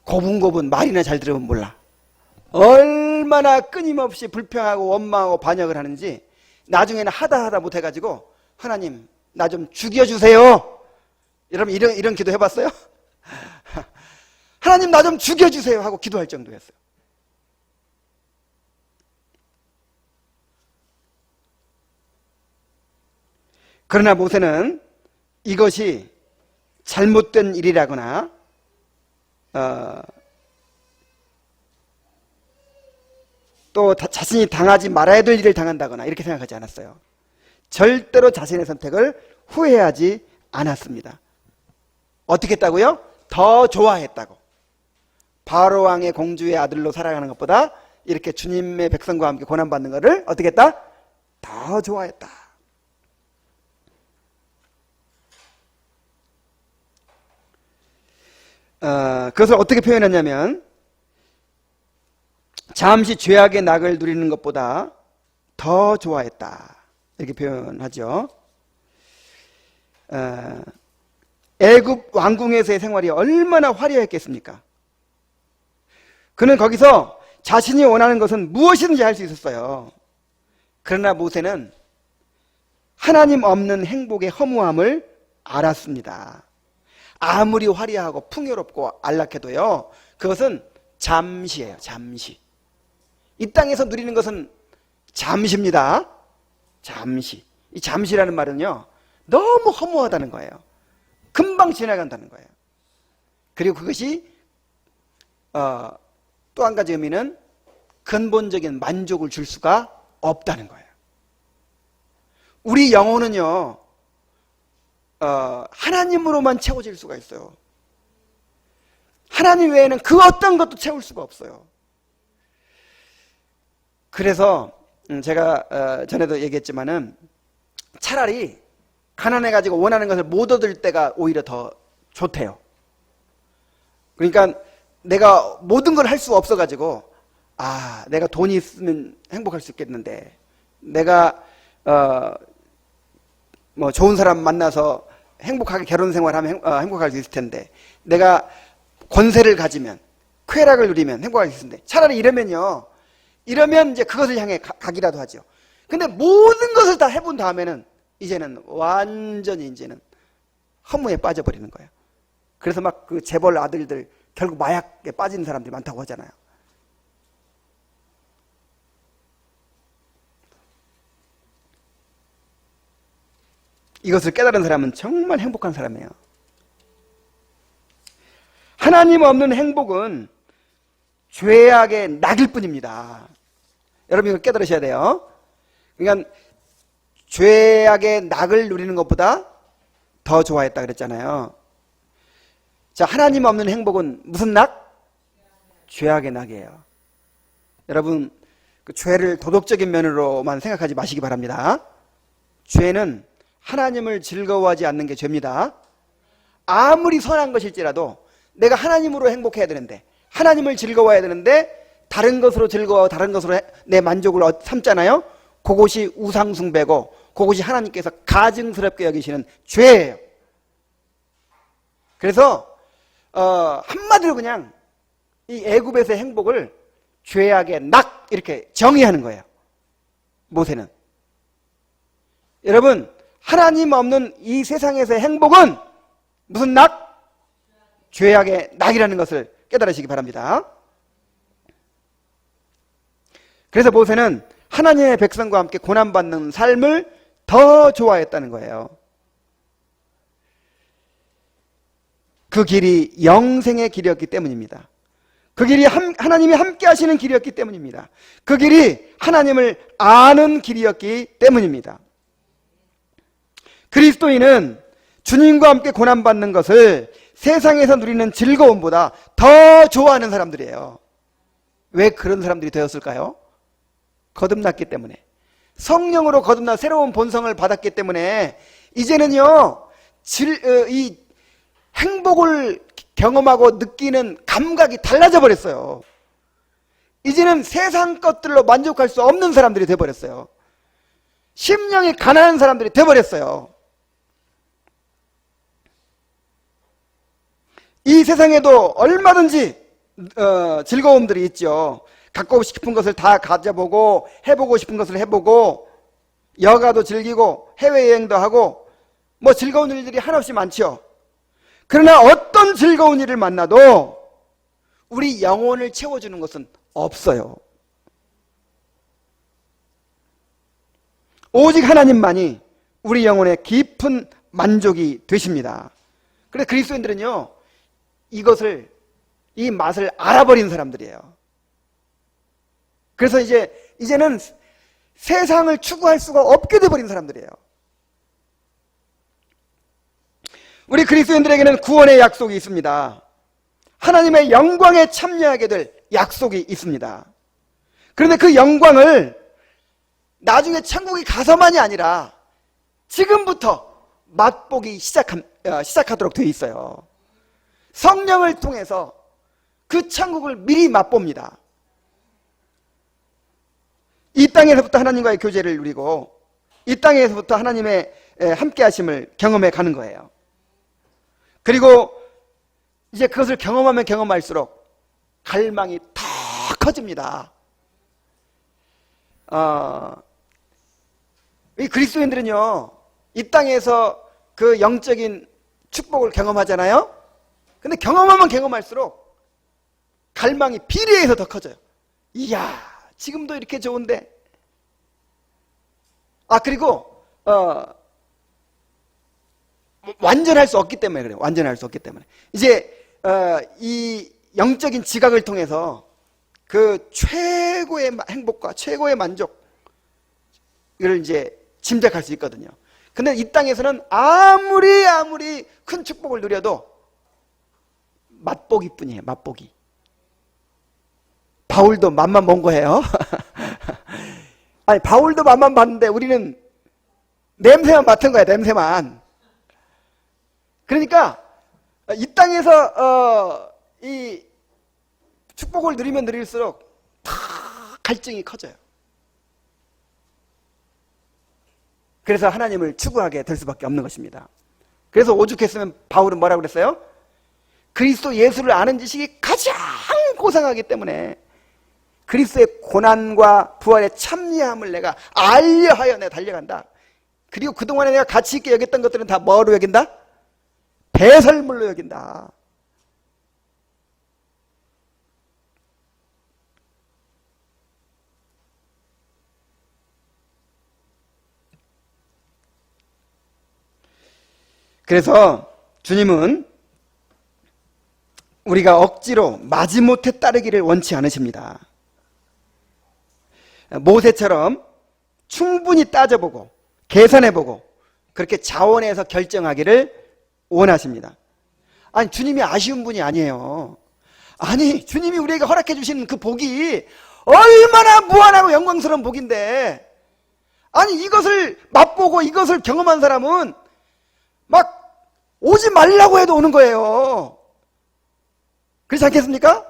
A: 고분고분 말이나 잘 들으면 몰라. 얼마나 끊임없이 불평하고 원망하고 반역을 하는지 나중에는 하다 못해가지고 하나님 나 좀 죽여주세요. 여러분 이런 기도 해봤어요? 하나님 나 좀 죽여주세요 하고 기도할 정도였어요. 그러나 모세는 이것이 잘못된 일이라거나 또 자신이 당하지 말아야 될 일을 당한다거나 이렇게 생각하지 않았어요. 절대로 자신의 선택을 후회하지 않았습니다. 어떻게 했다고요? 더 좋아했다고. 바로 왕의 공주의 아들로 살아가는 것보다 이렇게 주님의 백성과 함께 고난받는 것을 어떻게 했다? 더 좋아했다. 그것을 어떻게 표현했냐면 잠시 죄악의 낙을 누리는 것보다 더 좋아했다. 이렇게 표현하죠. 애굽 왕궁에서의 생활이 얼마나 화려했겠습니까? 그는 거기서 자신이 원하는 것은 무엇이든지 할 수 있었어요. 그러나 모세는 하나님 없는 행복의 허무함을 알았습니다. 아무리 화려하고 풍요롭고 안락해도요, 그것은 잠시예요. 잠시. 이 땅에서 누리는 것은 잠시입니다. 잠시. 이 잠시라는 말은요, 너무 허무하다는 거예요. 금방 지나간다는 거예요. 그리고 그것이 또 한 가지 의미는 근본적인 만족을 줄 수가 없다는 거예요. 우리 영혼은요, 하나님으로만 채워질 수가 있어요. 하나님 외에는 그 어떤 것도 채울 수가 없어요. 그래서 제가 전에도 얘기했지만은 차라리 가난해가지고 원하는 것을 못 얻을 때가 오히려 더 좋대요. 그러니까 내가 모든 걸 할 수가 없어가지고 내가 돈이 있으면 행복할 수 있겠는데, 내가 뭐 좋은 사람 만나서 행복하게 결혼 생활하면 행복할 수 있을 텐데, 내가 권세를 가지면, 쾌락을 누리면 행복할 수 있을 텐데, 차라리 이러면 이제 그것을 향해 가기라도 하죠. 근데 모든 것을 다 해본 다음에는 이제는 완전히 이제는 허무에 빠져버리는 거예요. 그래서 막 그 재벌 아들들 결국 마약에 빠지는 사람들이 많다고 하잖아요. 이것을 깨달은 사람은 정말 행복한 사람이에요. 하나님 없는 행복은 죄악의 낙일 뿐입니다. 여러분 이걸 깨달으셔야 돼요. 그러니까 죄악의 낙을 누리는 것보다 더 좋아했다 그랬잖아요. 자, 하나님 없는 행복은 무슨 낙? 죄악의 낙이에요. 여러분 그 죄를 도덕적인 면으로만 생각하지 마시기 바랍니다. 죄는 하나님을 즐거워하지 않는 게 죄입니다. 아무리 선한 것일지라도 내가 하나님으로 행복해야 되는데, 하나님을 즐거워해야 되는데 다른 것으로 즐거워, 다른 것으로 내 만족을 삼잖아요. 그것이 우상숭배고 그것이 하나님께서 가증스럽게 여기시는 죄예요. 그래서 한마디로 그냥 이 애굽에서의 행복을 죄악의 낙 이렇게 정의하는 거예요. 모세는. 여러분 하나님 없는 이 세상에서의 행복은 무슨 낙? 죄악의 낙이라는 것을 깨달으시기 바랍니다. 그래서 모세는 하나님의 백성과 함께 고난받는 삶을 더 좋아했다는 거예요. 그 길이 영생의 길이었기 때문입니다. 그 길이 하나님이 함께 하시는 길이었기 때문입니다. 그 길이 하나님을 아는 길이었기 때문입니다. 그리스도인은 주님과 함께 고난받는 것을 세상에서 누리는 즐거움보다 더 좋아하는 사람들이에요. 왜 그런 사람들이 되었을까요? 거듭났기 때문에. 성령으로 거듭나 새로운 본성을 받았기 때문에 이제는요, 이 행복을 경험하고 느끼는 감각이 달라져 버렸어요. 이제는 세상 것들로 만족할 수 없는 사람들이 되어버렸어요. 심령이 가난한 사람들이 되어버렸어요. 이 세상에도 얼마든지 즐거움들이 있죠. 갖고 싶은 것을 다 가져보고 해보고 싶은 것을 해보고 여가도 즐기고 해외여행도 하고 뭐 즐거운 일들이 한없이 많죠. 그러나 어떤 즐거운 일을 만나도 우리 영혼을 채워주는 것은 없어요. 오직 하나님만이 우리 영혼의 깊은 만족이 되십니다. 그래서 그리스도인들은요, 이 맛을 알아버린 사람들이에요. 그래서 이제는 세상을 추구할 수가 없게 돼버린 사람들이에요. 우리 그리스도인들에게는 구원의 약속이 있습니다. 하나님의 영광에 참여하게 될 약속이 있습니다. 그런데 그 영광을 나중에 천국에 가서만이 아니라 지금부터 맛보기 시작하도록 되어 있어요. 성령을 통해서 그 천국을 미리 맛봅니다. 이 땅에서부터 하나님과의 교제를 누리고 이 땅에서부터 하나님의 함께 하심을 경험해 가는 거예요. 그리고 이제 그것을 경험하면 경험할수록 갈망이 더 커집니다. 이 그리스도인들은요, 이 땅에서 그 영적인 축복을 경험하잖아요. 근데 경험하면 경험할수록 갈망이 비례해서 더 커져요. 이야, 지금도 이렇게 좋은데. 그리고 완전할 수 없기 때문에 그래요. 완전할 수 없기 때문에. 이제 이 영적인 지각을 통해서 그 최고의 행복과 최고의 만족을 이제 짐작할 수 있거든요. 근데 이 땅에서는 아무리 큰 축복을 누려도 맛보기뿐이에요. 맛보기. 바울도 맛만 본 거예요. 아니, 바울도 맛만 봤는데 우리는 냄새만 맡은 거야. 냄새만. 그러니까 이 땅에서 이 축복을 누리면 누릴수록 다 갈증이 커져요. 그래서 하나님을 추구하게 될 수밖에 없는 것입니다. 그래서 오죽했으면 바울은 뭐라고 그랬어요? 그리스도 예수를 아는 지식이 가장 고상하기 때문에 그리스도의 고난과 부활의 참여함을 내가 알려 하여 내가 달려간다. 그리고 그동안에 내가 가치 있게 여겼던 것들은 다 뭐로 여긴다? 배설물로 여긴다. 그래서 주님은 우리가 억지로 마지못해 따르기를 원치 않으십니다. 모세처럼 충분히 따져보고 계산해보고 그렇게 자원해서 결정하기를 원하십니다. 아니, 주님이 아쉬운 분이 아니에요. 아니, 주님이 우리에게 허락해 주시는 그 복이 얼마나 무한하고 영광스러운 복인데, 아니, 이것을 맛보고 이것을 경험한 사람은 막 오지 말라고 해도 오는 거예요. 그렇지 않겠습니까?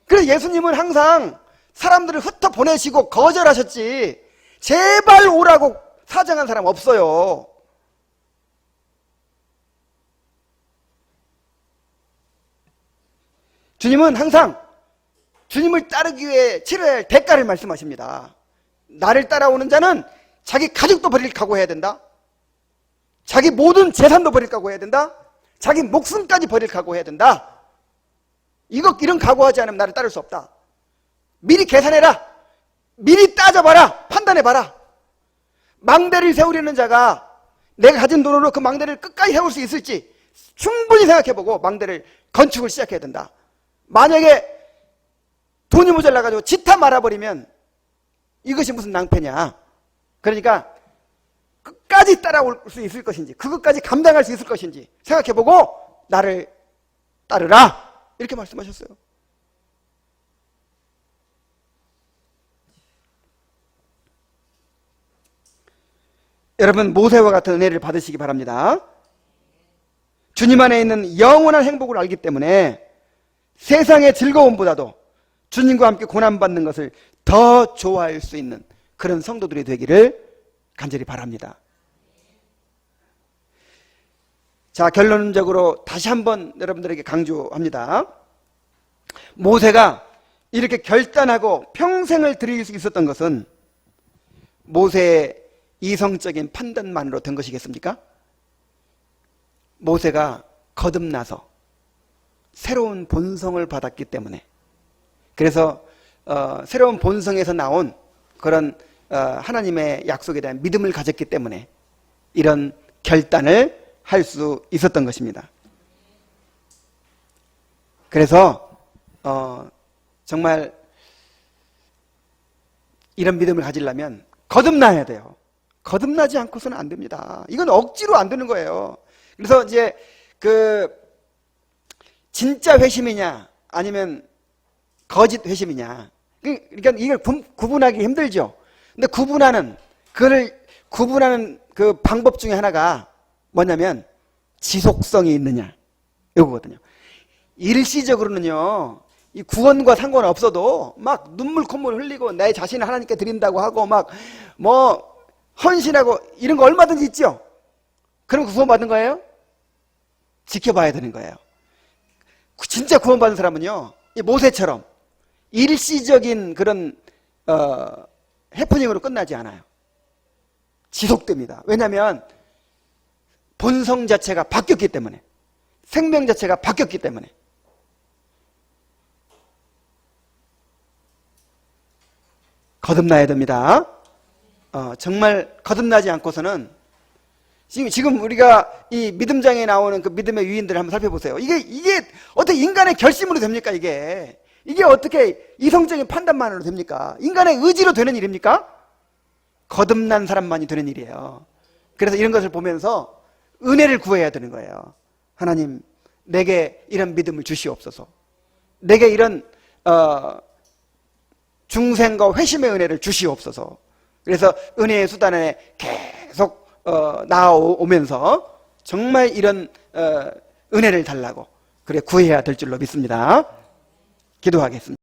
A: 그래서 예수님은 항상 사람들을 흩어 보내시고 거절하셨지, 제발 오라고 사정한 사람 없어요. 주님은 항상 주님을 따르기 위해 치러야 할 대가를 말씀하십니다. 나를 따라오는 자는 자기 가족도 버릴 각오해야 된다. 자기 모든 재산도 버릴 각오해야 된다. 자기 목숨까지 버릴 각오해야 된다. 이런 각오하지 않으면 나를 따를 수 없다. 미리 계산해라. 미리 따져봐라. 판단해봐라. 망대를 세우려는 자가 내가 가진 돈으로 그 망대를 끝까지 세울 수 있을지 충분히 생각해보고 망대를 건축을 시작해야 된다. 만약에 돈이 모자라가지고 지타 말아버리면 이것이 무슨 낭패냐. 그러니까 끝까지 따라올 수 있을 것인지, 그것까지 감당할 수 있을 것인지 생각해보고 나를 따르라. 이렇게 말씀하셨어요. 여러분, 모세와 같은 은혜를 받으시기 바랍니다. 주님 안에 있는 영원한 행복을 알기 때문에 세상의 즐거움보다도 주님과 함께 고난받는 것을 더 좋아할 수 있는 그런 성도들이 되기를 간절히 바랍니다. 자, 결론적으로 다시 한번 여러분들에게 강조합니다. 모세가 이렇게 결단하고 평생을 드릴 수 있었던 것은 모세의 이성적인 판단만으로 된 것이겠습니까? 모세가 거듭나서 새로운 본성을 받았기 때문에, 그래서 새로운 본성에서 나온 그런 하나님의 약속에 대한 믿음을 가졌기 때문에 이런 결단을 할 수 있었던 것입니다. 그래서 정말 이런 믿음을 가지려면 거듭나야 돼요. 거듭나지 않고서는 안 됩니다. 이건 억지로 안 되는 거예요. 그래서 이제 진짜 회심이냐 아니면 거짓 회심이냐, 그러니까 이걸 구분하기 힘들죠. 근데 그걸 구분하는 그 방법 중에 하나가 뭐냐면 지속성이 있느냐, 이거거든요. 일시적으로는요, 이 구원과 상관없어도 막 눈물 콧물 흘리고 내 자신을 하나님께 드린다고 하고 막 뭐 헌신하고 이런 거 얼마든지 있죠. 그럼 구원받은 거예요? 지켜봐야 되는 거예요. 진짜 구원받은 사람은요, 이 모세처럼 일시적인 그런 해프닝으로 끝나지 않아요. 지속됩니다. 왜냐하면 본성 자체가 바뀌었기 때문에, 생명 자체가 바뀌었기 때문에. 거듭나야 됩니다. 정말 거듭나지 않고서는 지금 우리가 이 믿음장에 나오는 그 믿음의 유인들을 한번 살펴보세요. 이게 어떻게 인간의 결심으로 됩니까? 이게 어떻게 이성적인 판단만으로 됩니까? 인간의 의지로 되는 일입니까? 거듭난 사람만이 되는 일이에요. 그래서 이런 것을 보면서 은혜를 구해야 되는 거예요. 하나님, 내게 이런 믿음을 주시옵소서. 내게 이런 중생과 회심의 은혜를 주시옵소서. 그래서 은혜의 수단에 계속 나아오면서 정말 이런 은혜를 달라고 그래 구해야 될 줄로 믿습니다. 기도하겠습니다.